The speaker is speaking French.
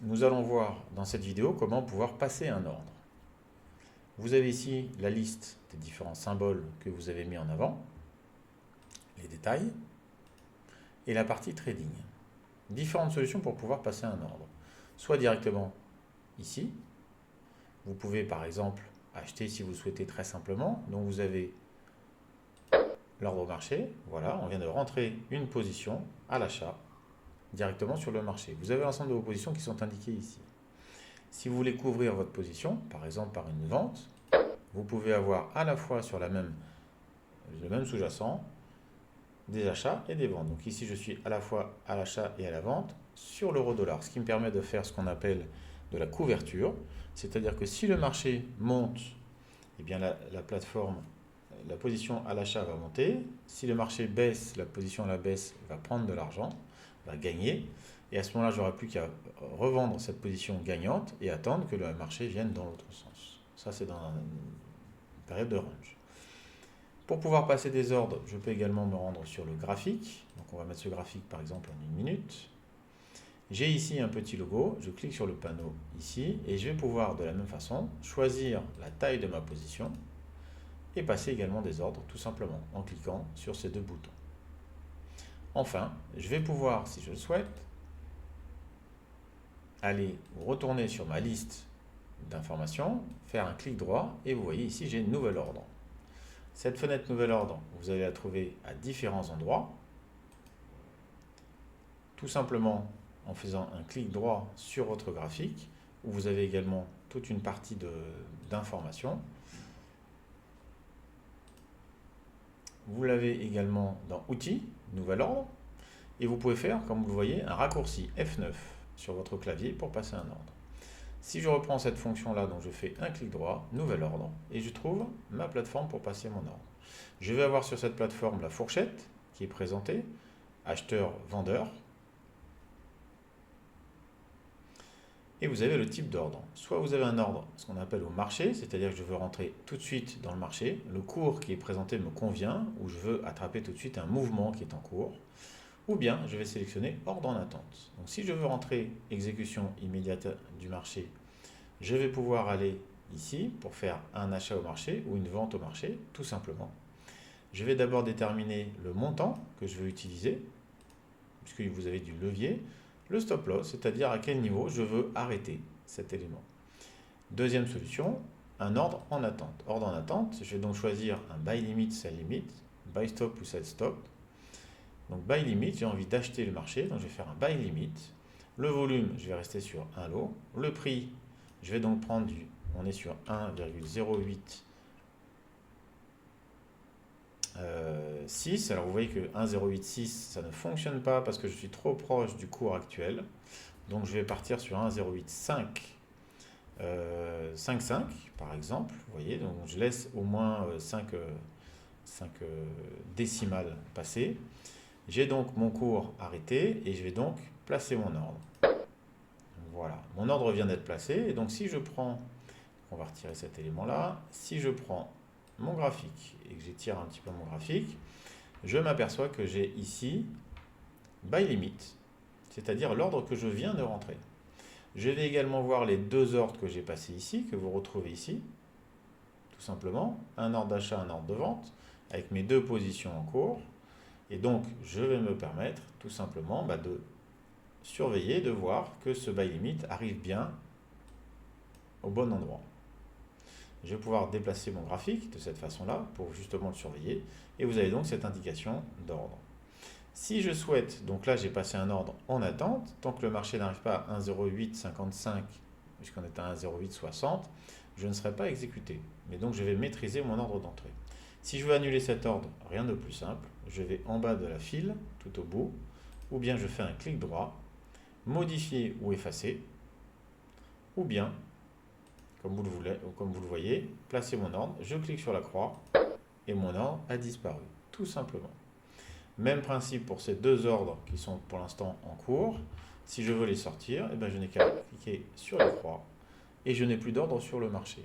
Nous allons voir dans cette vidéo comment pouvoir passer un ordre. Vous avez ici la liste des différents symboles que vous avez mis en avant, les détails, et la partie trading. Différentes solutions pour pouvoir passer un ordre. Soit directement ici, vous pouvez par exemple acheter si vous le souhaitez très simplement. Donc vous avez l'ordre au marché, voilà, on vient de rentrer une position à l'achat directement sur le marché. Vous avez l'ensemble de vos positions qui sont indiquées ici. Si vous voulez couvrir votre position, par exemple par une vente, vous pouvez avoir à la fois sur le même sous-jacent des achats et des ventes. Donc ici, je suis à la fois à l'achat et à la vente sur l'euro-dollar, ce qui me permet de faire ce qu'on appelle de la couverture, c'est-à-dire que si le marché monte, eh bien la plateforme, la position à l'achat va monter. Si le marché baisse, la position à la baisse va prendre de l'argent, va gagner. Et à ce moment-là, j'aurai plus qu'à revendre cette position gagnante et attendre que le marché vienne dans l'autre sens. Ça, c'est dans une période de range. Pour pouvoir passer des ordres, je peux également me rendre sur le graphique. Donc on va mettre ce graphique par exemple en 1 minute. J'ai ici un petit logo, je clique sur le panneau ici et je vais pouvoir de la même façon choisir la taille de ma position et passer également des ordres tout simplement en cliquant sur ces deux boutons. Enfin, je vais pouvoir, si je le souhaite, aller ou retourner sur ma liste d'informations, faire un clic droit et vous voyez ici j'ai nouvel ordre. Cette fenêtre nouvel ordre, vous allez la trouver à différents endroits. Tout simplement en faisant un clic droit sur votre graphique, où vous avez également toute une partie d'informations. Vous l'avez également dans Outils, Nouvel ordre, et vous pouvez faire, comme vous le voyez, un raccourci F9 sur votre clavier pour passer un ordre. Si je reprends cette fonction-là, donc je fais un clic droit, Nouvel ordre, et je trouve ma plateforme pour passer mon ordre. Je vais avoir sur cette plateforme la fourchette qui est présentée, acheteur-vendeur, et vous avez le type d'ordre. Soit vous avez un ordre, ce qu'on appelle au marché, c'est-à-dire que je veux rentrer tout de suite dans le marché, le cours qui est présenté me convient, ou je veux attraper tout de suite un mouvement qui est en cours, ou bien je vais sélectionner ordre en attente. Donc si je veux rentrer exécution immédiate du marché, je vais pouvoir aller ici pour faire un achat au marché ou une vente au marché, tout simplement. Je vais d'abord déterminer le montant que je veux utiliser, puisque vous avez du levier, le stop loss, c'est-à-dire à quel niveau je veux arrêter cet élément. Deuxième solution, un ordre en attente. Ordre en attente, je vais donc choisir un buy limit, sell limit, buy stop ou sell stop. Donc buy limit, j'ai envie d'acheter le marché, donc je vais faire un buy limit. Le volume, je vais rester sur un lot. Le prix, je vais donc prendre on est sur 1,08 6. Alors vous voyez que 1,086 ça ne fonctionne pas parce que je suis trop proche du cours actuel. Donc je vais partir sur 1,085 5,5 par exemple. Vous voyez, donc je laisse au moins 5 décimales passer. J'ai donc mon cours arrêté et je vais donc placer mon ordre. Voilà, mon ordre vient d'être placé. Et donc si je prends, on va retirer cet élément-là, si je prends mon graphique et que j'étire un petit peu mon graphique, je m'aperçois que j'ai ici buy limit, c'est-à-dire l'ordre que je viens de rentrer. Je vais également voir les deux ordres que j'ai passés ici, que vous retrouvez ici, tout simplement, un ordre d'achat, un ordre de vente, avec mes deux positions en cours. Et donc, je vais me permettre tout simplement de surveiller, de voir que ce buy limit arrive bien au bon endroit. Je vais pouvoir déplacer mon graphique de cette façon-là pour justement le surveiller. Et vous avez donc cette indication d'ordre. Si je souhaite, donc là j'ai passé un ordre en attente, tant que le marché n'arrive pas à 1,0855, puisqu'on est à 1,0860, je ne serai pas exécuté. Mais donc je vais maîtriser mon ordre d'entrée. Si je veux annuler cet ordre, rien de plus simple, je vais en bas de la file, tout au bout, ou bien je fais un clic droit, modifier ou effacer, ou bien comme vous le voyez, placer mon ordre, je clique sur la croix et mon ordre a disparu, tout simplement. Même principe pour ces deux ordres qui sont pour l'instant en cours. Si je veux les sortir, je n'ai qu'à cliquer sur la croix et je n'ai plus d'ordre sur le marché.